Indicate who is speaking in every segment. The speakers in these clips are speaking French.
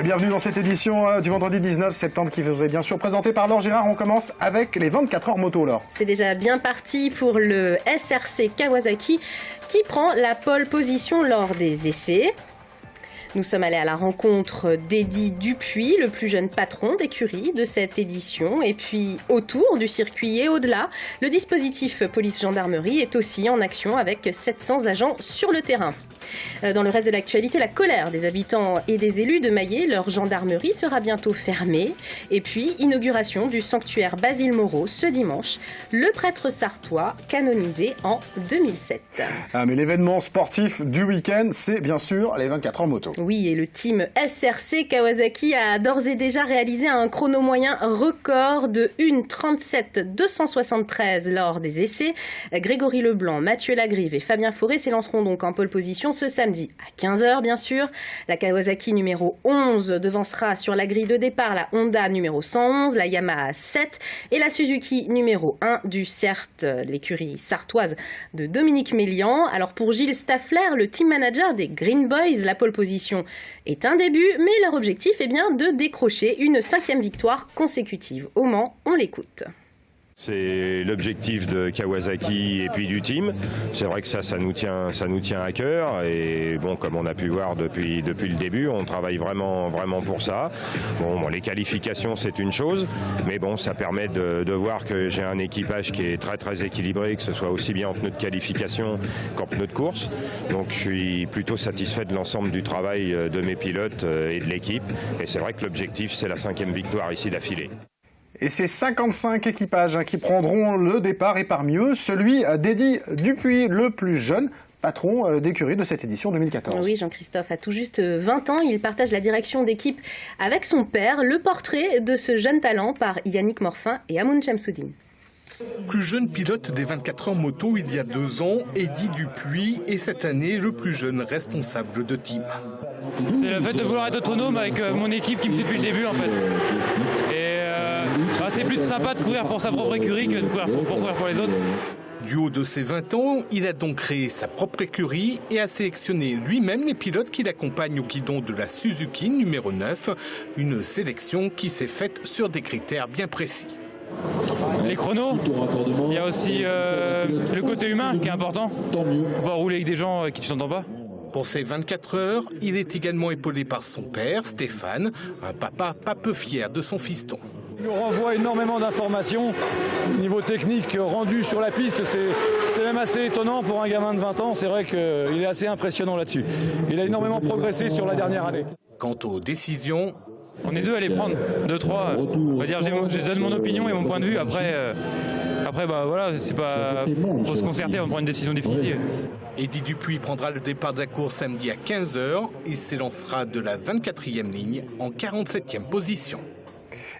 Speaker 1: Bienvenue dans cette édition du vendredi 19 septembre qui vous est bien sûr présentée par Laure Girard. On commence avec les 24 heures moto, Laure.
Speaker 2: C'est déjà bien parti pour le SRC Kawasaki qui prend la pole position lors des essais. Nous sommes allés à la rencontre d'Eddy Dupuis, le plus jeune patron d'écurie de cette édition. Et puis, autour du circuit et au-delà, le dispositif police-gendarmerie est aussi en action avec 700 agents sur le terrain. Dans le reste de l'actualité, la colère des habitants et des élus de Maillé, leur gendarmerie sera bientôt fermée. Et puis, inauguration du sanctuaire Basile Moreau ce dimanche, le prêtre sartois canonisé en 2007.
Speaker 1: Mais l'événement sportif du week-end, c'est bien sûr les 24 heures moto.
Speaker 2: Oui, et le team SRC Kawasaki a d'ores et déjà réalisé un chrono moyen record de 1:37,273 lors des essais. Grégory Leblanc, Mathieu Lagrive et Fabien Fauré s'élanceront donc en pole position ce samedi à 15h bien sûr. La Kawasaki numéro 11 devancera sur la grille de départ la Honda numéro 111, la Yamaha 7 et la Suzuki numéro 1 du CERT, l'écurie sartoise de Dominique Mélian. Alors pour Gilles Staffler, le team manager des Green Boys, la pole position est un début, mais leur objectif est bien de décrocher une 5e victoire consécutive. Au Mans, on l'écoute.
Speaker 3: C'est l'objectif de Kawasaki et puis du team. C'est vrai que ça nous tient à cœur et bon, comme on a pu voir depuis le début, on travaille vraiment pour ça. Bon, les qualifications c'est une chose, mais bon, ça permet de voir que j'ai un équipage qui est très équilibré, que ce soit aussi bien en pneus de qualification qu'en pneus de course. Donc je suis plutôt satisfait de l'ensemble du travail de mes pilotes et de l'équipe. Et c'est vrai que l'objectif c'est la 5e victoire ici d'affilée.
Speaker 1: Et c'est 55 équipages qui prendront le départ et parmi eux, celui d'Eddy Dupuis, le plus jeune patron d'écurie de cette édition 2014.
Speaker 2: Oui, Jean-Christophe a tout juste 20 ans. Il partage la direction d'équipe avec son père. Le portrait de ce jeune talent par Yannick Morfin et Amoun Chamsoudine.
Speaker 4: Plus jeune pilote des 24 heures moto il y a 2 ans, Eddy Dupuis est cette année le plus jeune responsable de team.
Speaker 5: C'est le fait de vouloir être autonome avec mon équipe qui me suit depuis le début en fait. Et c'est plus sympa de courir pour sa propre écurie que de courir pour les autres.
Speaker 4: Du haut de ses 20 ans, il a donc créé sa propre écurie et a sélectionné lui-même les pilotes qui l'accompagnent au guidon de la Suzuki numéro 9, une sélection qui s'est faite sur des critères bien précis.
Speaker 5: Les chronos, il y a aussi le côté humain qui est important. Faut pas rouler avec des gens avec qui tu t'entends pas.
Speaker 4: Pour ces 24 heures, il est également épaulé par son père, Stéphane, un papa pas peu fier de son fiston.
Speaker 6: Il nous renvoie énormément d'informations. Niveau technique rendu sur la piste, c'est même assez étonnant pour un gamin de 20 ans. C'est vrai qu'il est assez impressionnant là-dessus. Il a énormément progressé sur la dernière année.
Speaker 4: Quant aux décisions,
Speaker 5: on est deux à les prendre, 2-3. On va dire, je donne mon opinion et mon point de vue. Après voilà, c'est pas, faut se concerter avant de prendre une décision définitive.
Speaker 4: Eddy Dupuis prendra le départ de la course samedi à 15h et s'élancera de la 24e ligne en 47e position.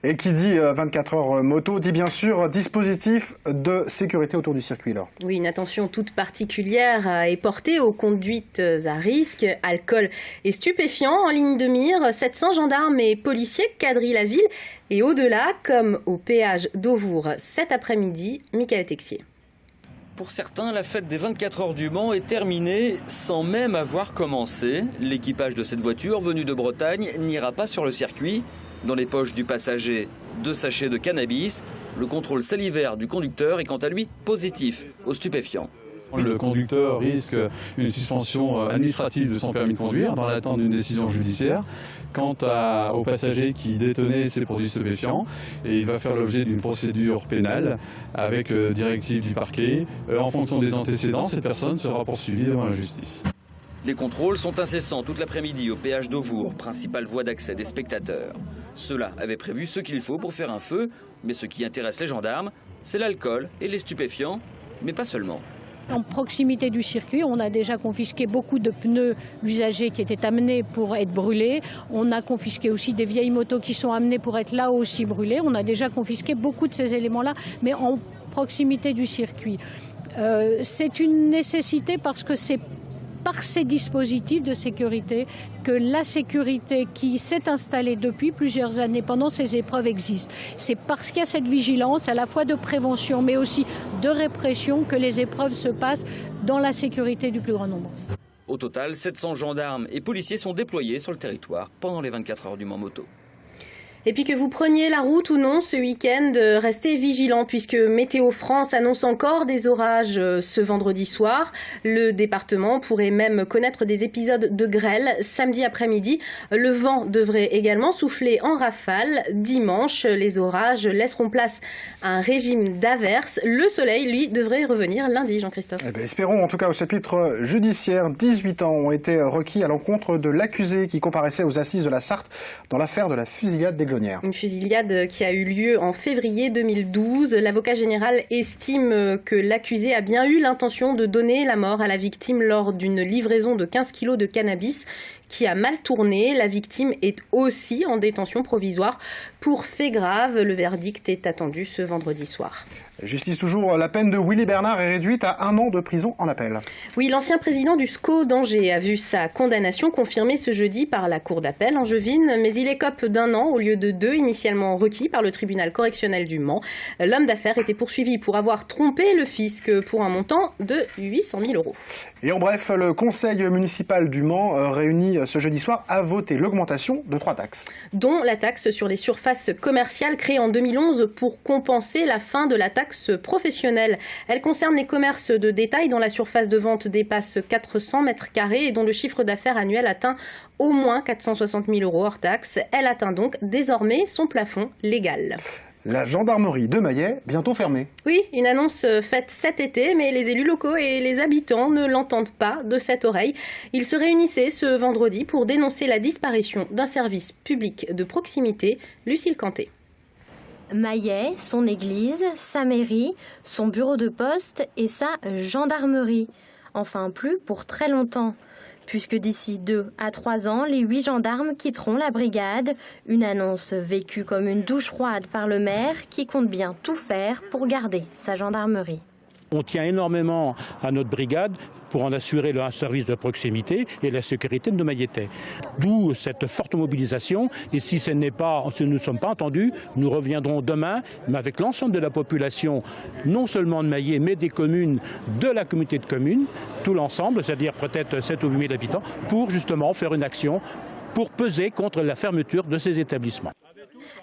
Speaker 1: Et qui dit 24 heures moto dit bien sûr dispositif de sécurité autour du circuit, Laure.
Speaker 2: Oui, une attention toute particulière est portée aux conduites à risque, alcool et stupéfiants en ligne de mire. 700 gendarmes et policiers quadrillent la ville et au-delà, comme au péage d'Auvour cet après-midi, Michael Texier.
Speaker 7: Pour certains, la fête des 24 heures du Mans est terminée sans même avoir commencé. L'équipage de cette voiture venue de Bretagne n'ira pas sur le circuit. Dans les poches du passager, 2 sachets de cannabis. Le contrôle salivaire du conducteur est quant à lui positif aux stupéfiants.
Speaker 8: Le conducteur risque une suspension administrative de son permis de conduire dans l'attente d'une décision judiciaire. Quant au passager qui détenait ces produits stupéfiants, et il va faire l'objet d'une procédure pénale avec directive du parquet. En fonction des antécédents, cette personne sera poursuivie devant la justice.
Speaker 7: Les contrôles sont incessants toute l'après-midi au péage d'Auvour, principale voie d'accès des spectateurs. Ceux-là avaient prévu ce qu'il faut pour faire un feu, mais ce qui intéresse les gendarmes, c'est l'alcool et les stupéfiants, mais pas seulement.
Speaker 9: En proximité du circuit, on a déjà confisqué beaucoup de pneus usagés qui étaient amenés pour être brûlés. On a confisqué aussi des vieilles motos qui sont amenées pour être là aussi brûlées. On a déjà confisqué beaucoup de ces éléments-là, mais en proximité du circuit. C'est une nécessité parce que c'est par ces dispositifs de sécurité que la sécurité qui s'est installée depuis plusieurs années pendant ces épreuves existe. C'est parce qu'il y a cette vigilance à la fois de prévention mais aussi de répression que les épreuves se passent dans la sécurité du plus grand nombre.
Speaker 7: Au total, 700 gendarmes et policiers sont déployés sur le territoire pendant les 24 heures du Mans Moto.
Speaker 2: Et puis que vous preniez la route ou non ce week-end, restez vigilants puisque Météo France annonce encore des orages ce vendredi soir. Le département pourrait même connaître des épisodes de grêle samedi après-midi. Le vent devrait également souffler en rafale. Dimanche, les orages laisseront place à un régime d'averses. Le soleil, lui, devrait revenir lundi, Jean-Christophe.
Speaker 1: Eh bien, espérons en tout cas au chapitre judiciaire. 18 ans ont été requis à l'encontre de l'accusé qui comparaissait aux assises de la Sarthe dans l'affaire de la fusillade des Glonnières.
Speaker 2: Une fusillade qui a eu lieu en février 2012. L'avocat général estime que l'accusé a bien eu l'intention de donner la mort à la victime lors d'une livraison de 15 kilos de cannabis qui a mal tourné. La victime est aussi en détention provisoire pour faits graves. Le verdict est attendu ce vendredi soir.
Speaker 1: Justice toujours, la peine de Willy Bernard est réduite à 1 an de prison en appel.
Speaker 2: Oui, l'ancien président du SCO d'Angers a vu sa condamnation confirmée ce jeudi par la cour d'appel angevine, mais il écope d'1 an au lieu de 2 initialement requis par le tribunal correctionnel du Mans. L'homme d'affaires était poursuivi pour avoir trompé le fisc pour un montant de 800 000 €.
Speaker 1: Et en bref, le conseil municipal du Mans, réuni ce jeudi soir, a voté l'augmentation de 3 taxes.
Speaker 2: Dont la taxe sur les surfaces commerciales créée en 2011 pour compenser la fin de la taxe professionnelle. Elle concerne les commerces de détail dont la surface de vente dépasse 400 mètres carrés et dont le chiffre d'affaires annuel atteint au moins 460 000 € hors taxe. Elle atteint donc désormais son plafond légal.
Speaker 1: La gendarmerie de Maillet, bientôt fermée.
Speaker 2: Oui, une annonce faite cet été, mais les élus locaux et les habitants ne l'entendent pas de cette oreille. Ils se réunissaient ce vendredi pour dénoncer la disparition d'un service public de proximité. Lucille Canté.
Speaker 10: Maillet, son église, sa mairie, son bureau de poste et sa gendarmerie. Enfin, plus pour très longtemps. Puisque d'ici 2 à 3 ans, les 8 gendarmes quitteront la brigade. Une annonce vécue comme une douche froide par le maire qui compte bien tout faire pour garder sa gendarmerie.
Speaker 11: On tient énormément à notre brigade pour en assurer un service de proximité et la sécurité de nos Maillettais. D'où cette forte mobilisation. Et si nous ne sommes pas entendus, nous reviendrons demain, mais avec l'ensemble de la population, non seulement de Maillet, mais des communes, de la communauté de communes, tout l'ensemble, c'est-à-dire peut-être 7 ou 8 000 habitants, pour justement faire une action pour peser contre la fermeture de ces établissements.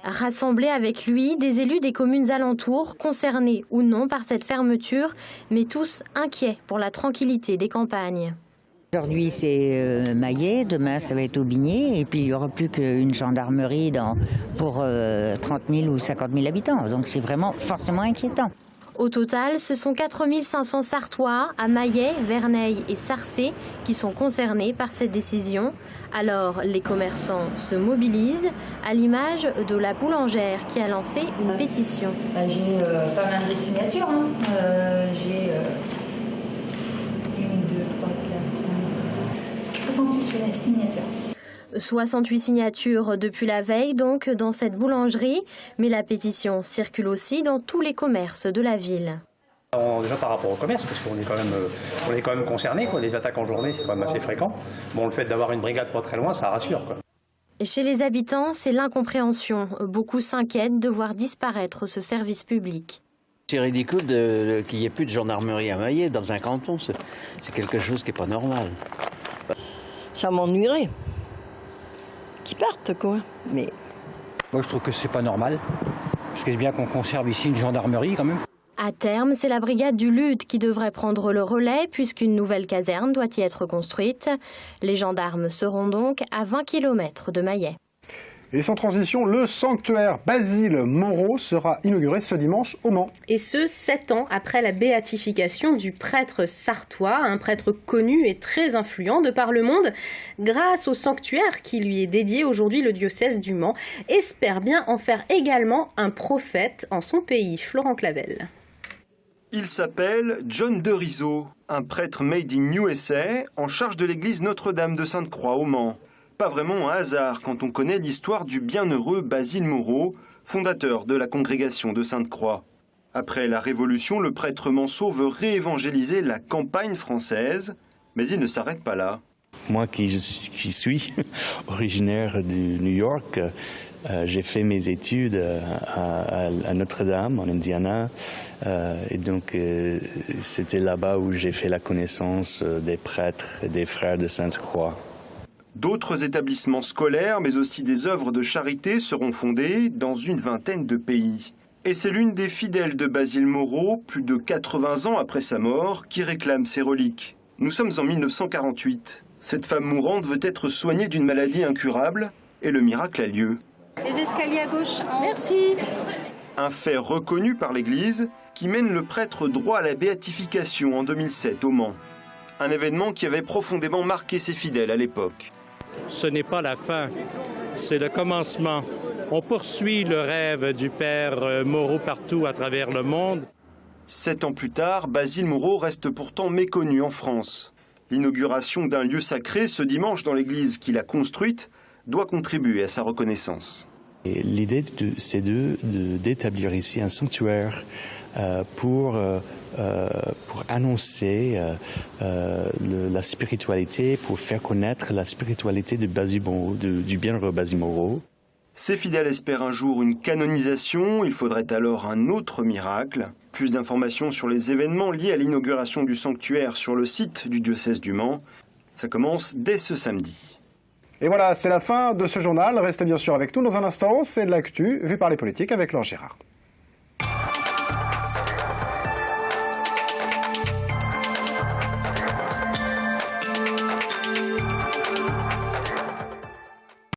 Speaker 10: Rassembler avec lui des élus des communes alentours, concernés ou non par cette fermeture, mais tous inquiets pour la tranquillité des campagnes.
Speaker 12: Aujourd'hui c'est Maillet, demain ça va être Aubigné, et puis il n'y aura plus qu'une gendarmerie pour 30 000 ou 50 000 habitants, donc c'est vraiment forcément inquiétant.
Speaker 10: Au total, ce sont 4 500 Sartois à Maillet, Verneil et Sarcé qui sont concernés par cette décision. Alors, les commerçants se mobilisent à l'image de la boulangère qui a lancé une pétition.
Speaker 13: J'ai pas mal de signatures. J'ai 1, 2, 3, 4, 5, 68 signatures.
Speaker 10: 68 signatures depuis la veille, donc, dans cette boulangerie. Mais la pétition circule aussi dans tous les commerces de la ville.
Speaker 14: Déjà par rapport au commerce, parce qu'on est quand même concerné, les attaques en journée, c'est quand même assez fréquent. Bon, le fait d'avoir une brigade pas très loin, ça rassure, quoi.
Speaker 10: Et chez les habitants, c'est l'incompréhension. Beaucoup s'inquiètent de voir disparaître ce service public.
Speaker 15: C'est ridicule qu'il n'y ait plus de gendarmerie à Maillet dans un canton. C'est quelque chose qui n'est pas normal.
Speaker 16: Ça m'ennuierait. Qu'ils partent, quoi. Mais
Speaker 17: moi, je trouve que c'est pas normal. Parce que c'est bien qu'on conserve ici une gendarmerie, quand même.
Speaker 10: À terme, c'est la brigade du Lude qui devrait prendre le relais puisqu'une nouvelle caserne doit y être construite. Les gendarmes seront donc à 20 km de Maillet.
Speaker 1: Et sans transition, le sanctuaire Basile Moreau sera inauguré ce dimanche au Mans.
Speaker 2: Et ce, 7 ans après la béatification du prêtre sartois, un prêtre connu et très influent de par le monde, grâce au sanctuaire qui lui est dédié aujourd'hui, le diocèse du Mans espère bien en faire également un prophète en son pays. Florent Clavel.
Speaker 18: Il s'appelle John de Rizzo, un prêtre made in USA en charge de l'église Notre-Dame de Sainte-Croix au Mans. Pas vraiment un hasard quand on connaît l'histoire du bienheureux Basile Moreau, fondateur de la congrégation de Sainte-Croix. Après la Révolution, le prêtre manceau veut réévangéliser la campagne française, mais il ne s'arrête pas là.
Speaker 19: Moi qui suis originaire de New York, J'ai fait mes études à Notre-Dame, en Indiana, et donc c'était là-bas où j'ai fait la connaissance des prêtres et des frères de Sainte-Croix.
Speaker 18: D'autres établissements scolaires, mais aussi des œuvres de charité seront fondées dans une vingtaine de pays. Et c'est l'une des fidèles de Basile Moreau, plus de 80 ans après sa mort, qui réclame ses reliques. Nous sommes en 1948. Cette femme mourante veut être soignée d'une maladie incurable, et le miracle a lieu.
Speaker 13: Les escaliers à gauche. Merci.
Speaker 18: Un fait reconnu par l'Église qui mène le prêtre droit à la béatification en 2007 au Mans. Un événement qui avait profondément marqué ses fidèles à l'époque.
Speaker 20: Ce n'est pas la fin, c'est le commencement. On poursuit le rêve du père Moreau partout à travers le monde.
Speaker 18: 7 ans plus tard, Basile Moreau reste pourtant méconnu en France. L'inauguration d'un lieu sacré ce dimanche dans l'église qu'il a construite doit contribuer à sa reconnaissance.
Speaker 19: L'idée, c'est d'établir ici un sanctuaire pour annoncer la spiritualité, pour faire connaître la spiritualité de Basile Moreau, du bienheureux Basile Moreau.
Speaker 18: Ses fidèles espèrent un jour une canonisation, il faudrait alors un autre miracle. Plus d'informations sur les événements liés à l'inauguration du sanctuaire sur le site du diocèse du Mans. Ça commence dès ce samedi.
Speaker 1: Et voilà, c'est la fin de ce journal. Restez bien sûr avec nous dans un instant. C'est l'actu vue par les politiques avec Laure Gérard.